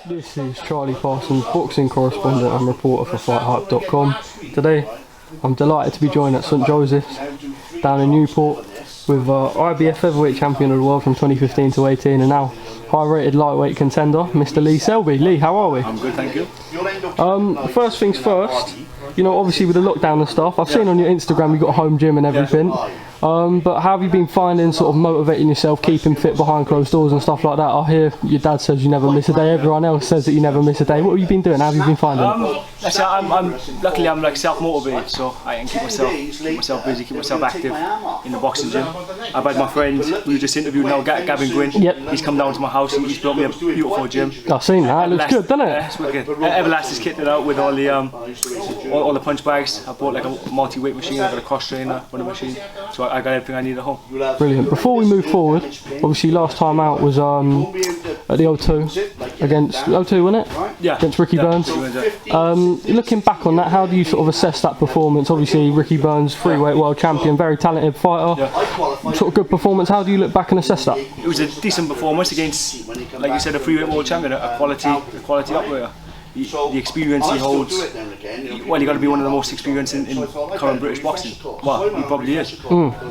This is Charlie Parsons, boxing correspondent and reporter for FightHype.com. Today, I'm delighted to be joined at St Joseph's down in Newport with IBF featherweight champion of the world from 2015 to 18 and now high-rated lightweight contender, Mr. Lee Selby. Lee, how are we? I'm good, thank you. First things first, you know, obviously with the lockdown and stuff, I've seen on your Instagram you've got a home gym and everything. But how have you been finding sort of motivating yourself, keeping fit behind closed doors and stuff like that? I hear your dad says you never miss a day, everyone else says that you never miss a day. What have you been doing? How have you been finding it? Luckily I'm like self-motivated, so I can keep myself busy, keep myself active in the boxing gym. I've had my friend who you just interviewed now, Gavin Gwynn. Yep. He's come down to my house and he's built me a beautiful gym. I've seen that, it looks good, doesn't it? Yeah, it's wicked. Everlast is kitted out with all the punch bags. I bought like a multi-weight machine, I got a cross trainer, running machine, so I got everything I need at home. Brilliant. Before we move forward, obviously last time out was at the O2 against O2, wasn't it? Yeah. Against Ricky Burns. Looking back on that, how do you sort of assess that performance? Obviously Ricky Burns, freeweight world champion, very talented fighter. Sort of good performance. How do you look back and assess that? It was a decent performance against, like you said, a freeweight world champion, a quality operator. The experience he holds, well, you've got to be one of the most experienced in current British boxing. Well, he probably is.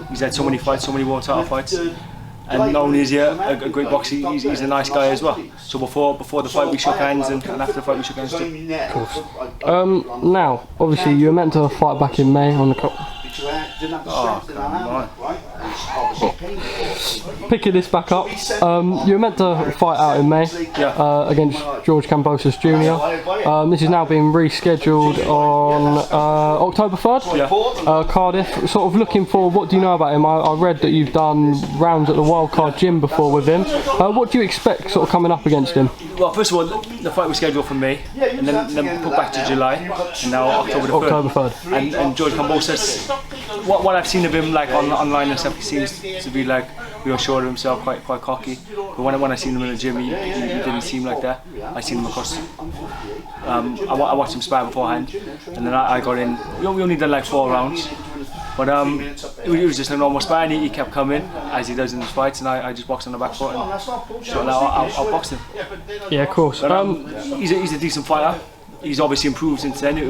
He's had so many fights, so many world title fights, and not only is he a great boxer, he's a nice guy as well. So before the fight we shook hands, and after the fight we shook hands too. Of course. Now, obviously you were meant to fight back in May on the cup. Oh, come on. Picking this back up, you were meant to fight out in May against George Kambosos Jr. This is now being rescheduled on October 3rd, Cardiff. Sort of looking forward, what do you know about him? I read that you've done rounds at the Wildcard Gym before with him. What do you expect sort of coming up against him? Well, first of all, the fight was scheduled for May, and then put back to July, and now October 3rd. And George Kambosos, what I've seen of him like online and stuff, he seems to be like real sure of himself, quite cocky. But when I seen him in the gym, he didn't seem like that. I seen him across. I watched him spar beforehand, and then I got in. We only did like 4 rounds, but it was just a normal spar. And he kept coming as he does in his fights, and I just boxed on the back foot and so now I'll box him. Yeah, of course. But, he's a decent fighter. He's obviously improved since then. It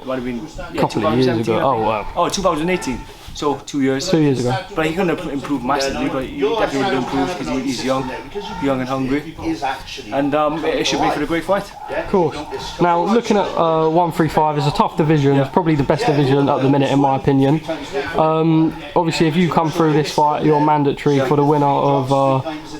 might have been a couple of years ago. Oh wow. Oh, 2018. So 2 years. 2 years ago. But he couldn't have improved massively, but he definitely would have improved because he's young and hungry. And it should make for a great fight. Of course. Now looking at 135, it's a tough division. It's probably the best division at the minute in my opinion. Obviously if you come through this fight, you're mandatory for the winner of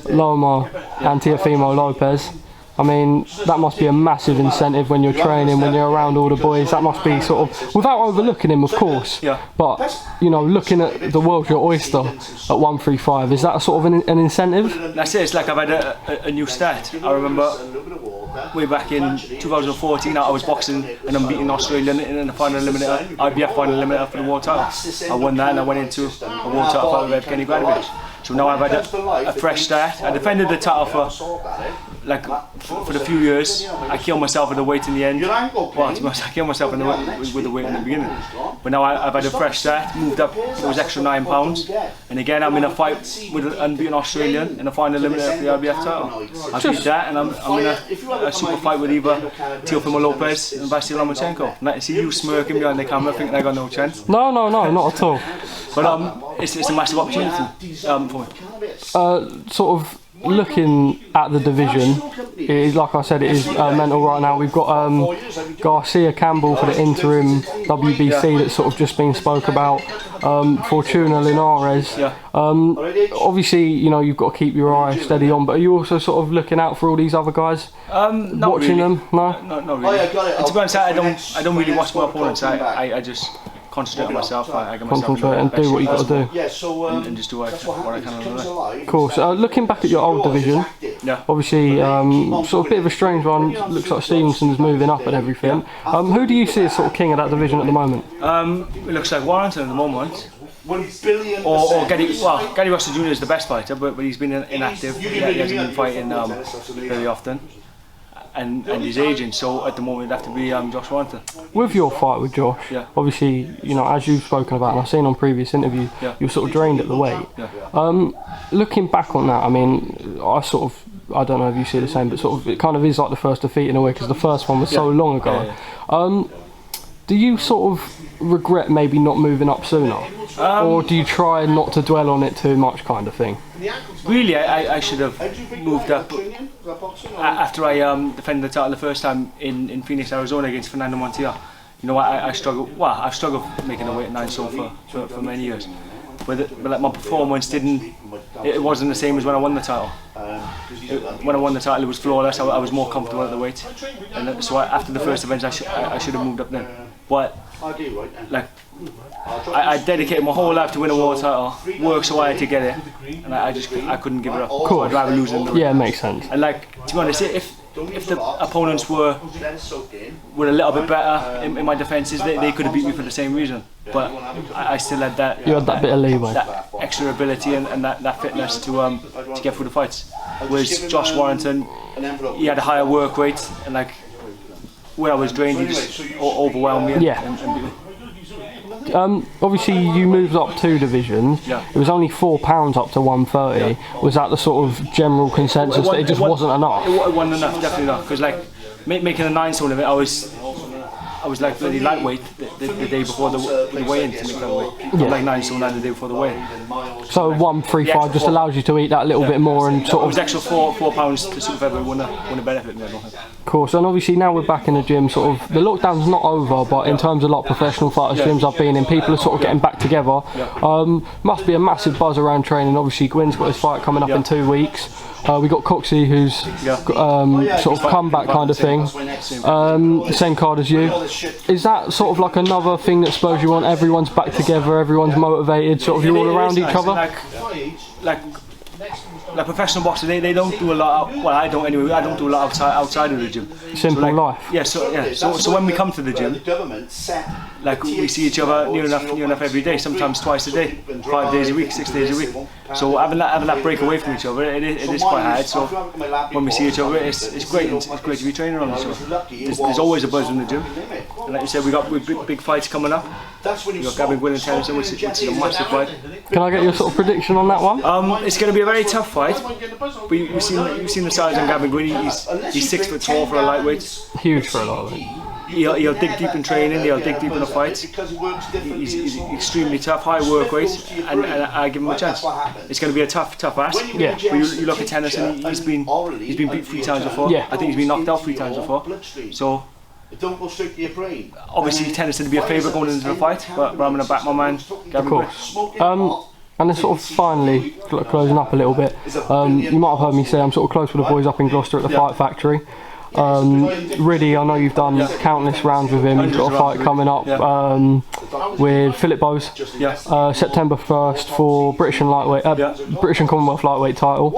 Loma and Teofimo Lopez. I mean, that must be a massive incentive when you're training, when you're around all the boys. That must be sort of, without overlooking him, of course. Yeah. But, you know, looking at the world's your oyster at 135, is that a sort of an incentive? That's it. It's like I've had a new start. I remember way back in 2014, I was boxing an unbeaten Australian in the final eliminator, IBF final eliminator for the world title. I won that and I went into a world title fight with Kenny Granovich. So now I've had a fresh start. I defended the title for the few years. I killed myself with the weight in the end. Well, to be honest, I killed myself with the weight in the beginning. But now I've had a fresh start, moved up, it was extra 9 pounds. And again, I'm in a fight with an unbeaten Australian in the final eliminator for the IBF title. I beat that and I'm in a super fight with either Teofimo Lopez'S and Vasily Lomachenko. And I see you smirking behind the camera thinking I got no chance. No, not at all. But it's a massive opportunity for me. Sort of looking at the division, it is, like I said, it is mental right now. We've got Garcia Campbell for the interim WBC that's sort of just been spoke about. Fortuna Linares. Obviously, you know, you've got to keep your eye steady on, but are you also sort of looking out for all these other guys? Watching them? No? Not really. To be honest, I don't really watch my opponents. I just concentrate on myself. I get myself concentrate and do what you've got to do. And just do what I can on the day. Of course. Looking back at your old division, obviously sort of a bit of a strange one. Looks like Stevenson's moving up and everything. Who do you see as sort of king of that division at the moment? It looks like Warrington at the moment. Or Gary Russell Jr. is the best fighter, but he's been inactive. He hasn't been fighting very often. And his agent, so at the moment it'd have to be Josh Warrington. With your fight with Josh, obviously, you know, as you've spoken about and I've seen on previous interviews, you're sort of drained at the weight. Looking back on that, I mean, I sort of I don't know if you see the same, but sort of it kind of is like the first defeat in a way, because the first one was so long ago. Do you sort of regret maybe not moving up sooner, or do you try not to dwell on it too much, kind of thing? Really, I should have moved up after I defended the title the first time in Phoenix, Arizona against Fernando Montiel. You know, I struggled. Well, I've struggled making a weight at 9 stone for many years. But like my performance it wasn't the same as when I won the title. When I won the title, it was flawless. I was more comfortable at the weight, and so after the first event, I should have moved up then. But like, I dedicated my whole life to win a world title, worked so hard to get it, and I couldn't give it up. Cool. I'd rather lose than Yeah, it makes sense. And like, to be honest, if the opponents were a little bit better in my defences, they could have beat me for the same reason. But I still had that. You had that bit of leeway, that extra ability and that fitness to get through the fights. Whereas Josh Warrington, he had a higher work rate, and like when I was drained, he just overwhelmed me. Yeah. And beat me. Obviously you moved up 2 divisions. Yeah. It was only £4 up to 130. Yeah. Was that the sort of general consensus that it just wasn't enough? It wasn't enough, definitely not. Because like making a 9 stone of it, I was like bloody lightweight the day before the weigh-in to make that weight. Yeah. Like 9 stone the day before the weigh-in. So 135 just allows you to eat that little bit more and sort It of. was extra £4 to super featherweight wouldn't have benefited me, I don't think. Of course, and obviously now we're back in the gym, sort of, the lockdown's not over, but in terms of like professional fighters gyms I've been in, people are sort of getting back together. Must be a massive buzz around training. Obviously Gwyn's got his fight coming up in 2 weeks. We got Coxie, who's sort of comeback kind of thing, same card as you. Is that sort of like another thing that spurs you on? Everyone's back together, everyone's motivated, sort of you're all around each other? Like professional boxers, they don't do a lot. Well, I don't anyway. I don't do a lot outside of the gym. Simple life. Yeah. So when we come to the gym, like we see each other near enough every day. Sometimes twice a day, 5 days a week, 6 days a week. So having that break away from each other, it is quite hard. So when we see each other, it's great. It's great to be training on each other. There's always a buzz in the gym. And like you said, we got big fights coming up. We got Gavin Gwynn and Tennyson, which is a massive fight. Can I get your sort of prediction on that one? It's going to be a very tough fight. But you've seen the size on Gavin Gwynn. He's 6 foot tall for a lightweight. Huge for a lightweight. He'll dig deep in training. He'll dig deep in the fight. He's extremely tough, high work rate, and I give him a chance. It's going to be a tough ask. Yeah. But you look at Tennyson. He's been beat 3 times before. Yeah. I think he's been knocked out 3 times before. So obviously Tennyson to be a favourite going into the fight, but I'm going to back my man, Gavin Gwynn. And then sort of finally, closing up a little bit, you might have heard me say I'm sort of close with the boys up in Gloucester at the Fight Factory. Really, I know you've done countless rounds with him. You've got a fight coming up with Philip Bowes, September 1st for British and lightweight, British and Commonwealth lightweight title.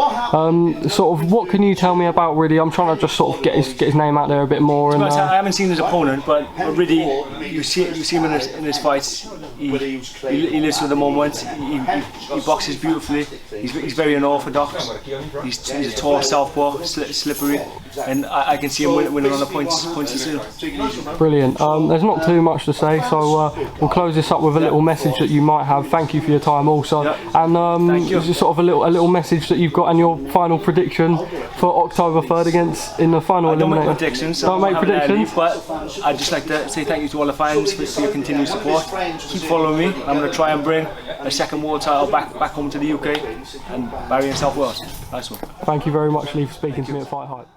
Sort of, what can you tell me about really? I'm trying to just sort of get his name out there a bit more. And I haven't seen his opponent, but really, you see him in his fights. He lives for the moment. He boxes beautifully. He's very unorthodox. He's a tall southpaw, slippery, and I can see him winning on the points and soon. Brilliant. There's not too much to say, so we'll close this up with a little message that you might have. Thank you for your time also, and just sort of a little message that you've got and your final prediction for October 3rd in the final eliminator. Don't make predictions. Don't make predictions. But I'd just like to say thank you to all the fans for your continued support. Keep following me. I'm going to try and bring a second world title back home to the UK and Barry and South Wales. Nice one. Thank you very much, Lee, for speaking to me at FightHype.